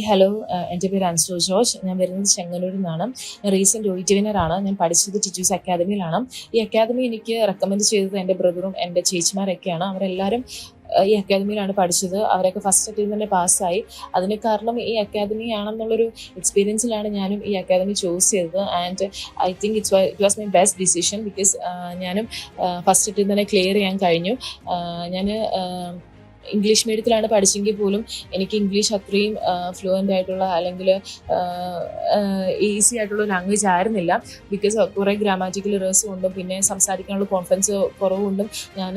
Hello. എൻ്റെ പേര് Ansu George. ഞാൻ വരുന്നത് ചെങ്ങന്നൂരിൽ നിന്നാണ്. ഞാൻ റീസെൻറ്റ് OET വിന്നറാണ്. ഞാൻ പഠിച്ചത് ടീച്ചേഴ്സ് അക്കാദമിയിലാണ്. ഈ അക്കാദമി എനിക്ക് റെക്കമെൻഡ് ചെയ്തത് എൻ്റെ ബ്രദറും എൻ്റെ ചേച്ചിമാരൊക്കെയാണ്. അവരെല്ലാവരും ഈ അക്കാദമിയിലാണ് പഠിച്ചത്. അവരൊക്കെ ഫസ്റ്റ് അറ്റംപ്റ്റിൽ തന്നെ പാസ്സായി. അതിന് കാരണം ഈ അക്കാദമി ആണെന്നുള്ളൊരു എക്സ്പീരിയൻസിലാണ് ഞാനും ഈ അക്കാദമി ചൂസ് ചെയ്തത്. And I think it was my best decision because ഞാനും ഫസ്റ്റ് അറ്റംപ്റ്റിൽ തന്നെ ക്ലിയർ ചെയ്യാൻ കഴിഞ്ഞു. ഞാൻ ഇംഗ്ലീഷ് മീഡിയത്തിലാണ് പഠിച്ചെങ്കിൽ പോലും എനിക്ക് ഇംഗ്ലീഷ് അത്രയും ഫ്ലുവൻ്റ് ആയിട്ടുള്ള അല്ലെങ്കിൽ ഈസി ആയിട്ടുള്ള ലാംഗ്വേജ് ആയിരുന്നില്ല. ബിക്കോസ് കുറേ ഗ്രാമാറ്റിക്കൽ എറേഴ്സ് കൊണ്ടും പിന്നെ സംസാരിക്കാനുള്ള കോൺഫിഡൻസ് കുറവുകൊണ്ടും ഞാൻ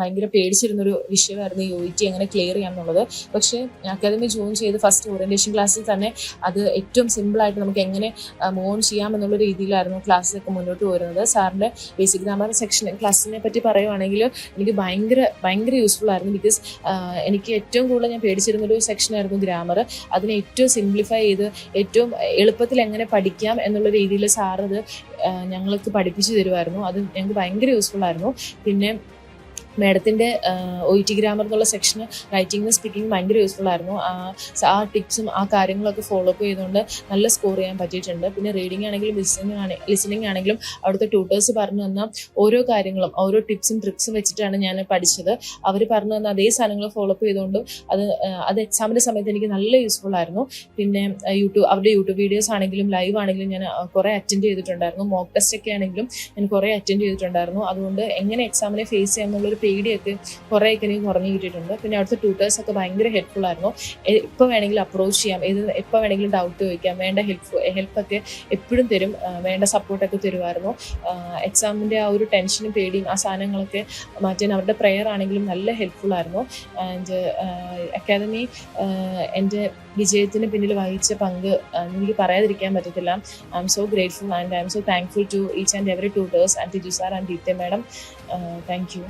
ഭയങ്കര പേടിച്ചിരുന്നൊരു വിഷയമായിരുന്നു ഈ OET എങ്ങനെ ക്ലിയർ ചെയ്യാമെന്നുള്ളത്. പക്ഷേ അക്കാദമി ജോയിൻ ചെയ്ത് ഫസ്റ്റ് ഓറിയൻറ്റേഷൻ ക്ലാസ്സിൽ തന്നെ അത് ഏറ്റവും സിമ്പിളായിട്ട് നമുക്ക് എങ്ങനെ മൂവ് ഓൺ ചെയ്യാമെന്നുള്ള രീതിയിലായിരുന്നു ക്ലാസ്സിലൊക്കെ മുന്നോട്ട് വരുന്നത്. സാറിൻ്റെ ബേസിക് ഗ്രാമർ സെക്ഷൻ ക്ലാസ്സിനെ പറ്റി പറയുവാണെങ്കിൽ എനിക്ക് ഭയങ്കര യൂസ്ഫുൾ ആയിരുന്നു. ബിക്കോസ് എനിക്ക് ഏറ്റവും കൂടുതൽ ഞാൻ പേടിച്ചിരുന്നൊരു സെക്ഷനായിരുന്നു ഗ്രാമർ. അതിനെ ഏറ്റവും സിംപ്ലിഫൈ ചെയ്ത് ഏറ്റവും എളുപ്പത്തിൽ എങ്ങനെ പഠിക്കാം എന്നുള്ള രീതിയിൽ സാറത് ഞങ്ങൾക്ക് പഠിപ്പിച്ചു തരുമായിരുന്നു. അത് ഞങ്ങൾക്ക് ഭയങ്കര യൂസ്ഫുൾ ആയിരുന്നു. പിന്നെ മാഡത്തിൻ്റെ OET ഗ്രാമർ എന്നുള്ള സെക്ഷന് റൈറ്റിംഗ് സ്പീക്കിംഗ് ഭയങ്കര യൂസ്ഫുൾ ആയിരുന്നു. ആ ടിപ്സും ആ കാര്യങ്ങളൊക്കെ ഫോളോ അപ്പ് ചെയ്തുകൊണ്ട് നല്ല സ്കോർ ചെയ്യാൻ പറ്റിയിട്ടുണ്ട്. പിന്നെ റീഡിംഗ് ആണെങ്കിലും ലിസണിങ് ആണെങ്കിലും അവിടുത്തെ ട്യൂട്ടേഴ്സ് പറഞ്ഞു തന്ന ഓരോ കാര്യങ്ങളും ഓരോ ടിപ്സും ട്രിക്സും വെച്ചിട്ടാണ് ഞാൻ പഠിച്ചത്. അവർ പറഞ്ഞു തന്ന അതേ സാധനങ്ങൾ ഫോളോ അപ്പ് ചെയ്തുകൊണ്ട് അത് എക്സാമിൻ്റെ സമയത്ത് എനിക്ക് നല്ല യൂസ്ഫുൾ ആയിരുന്നു. പിന്നെ അവരുടെ യൂട്യൂബ് വീഡിയോസ് ആണെങ്കിലും ലൈവ് ആണെങ്കിലും ഞാൻ കുറേ അറ്റൻഡ് ചെയ്തിട്ടുണ്ടായിരുന്നു. മോക്ക് ടെസ്റ്റ് ഒക്കെ ആണെങ്കിലും ഞാൻ കുറേ അറ്റൻഡ് ചെയ്തിട്ടുണ്ടായിരുന്നു. അതുകൊണ്ട് എങ്ങനെ എക്സാമിനെ ഫേസ് ചെയ്യാമെന്നുള്ളൊരു പേടിയൊക്കെ കുറേയൊക്കെ എനിക്ക് കുറഞ്ഞു കിട്ടിയിട്ടുണ്ട്. പിന്നെ അവിടുത്തെ ട്യൂട്ടേഴ്സൊക്കെ ഭയങ്കര ഹെൽപ്ഫുൾ ആയിരുന്നു. എപ്പോൾ വേണമെങ്കിലും അപ്രോച്ച് ചെയ്യാം, എപ്പോൾ വേണമെങ്കിലും ഡൗട്ട് ചോദിക്കാം, വേണ്ട ഹെൽപ്പൊക്കെ എപ്പോഴും തരും, വേണ്ട സപ്പോർട്ടൊക്കെ തരുമായിരുന്നു. എക്സാമിൻ്റെ ആ ഒരു ടെൻഷനും പേടിയും ആ സാധനങ്ങളൊക്കെ മാറ്റാൻ അവരുടെ പ്രെയർ ആണെങ്കിലും നല്ല ഹെൽപ്ഫുൾ ആയിരുന്നു. ആൻഡ് അക്കാദമി എൻ്റെ വിജയത്തിന് പിന്നിൽ വഹിച്ച പങ്ക് എനിക്ക് പറയാതിരിക്കാൻ പറ്റത്തില്ല. I'm so grateful and I'm so thankful to each and every tutors and teacher sir and Deepthi madam. Thank U.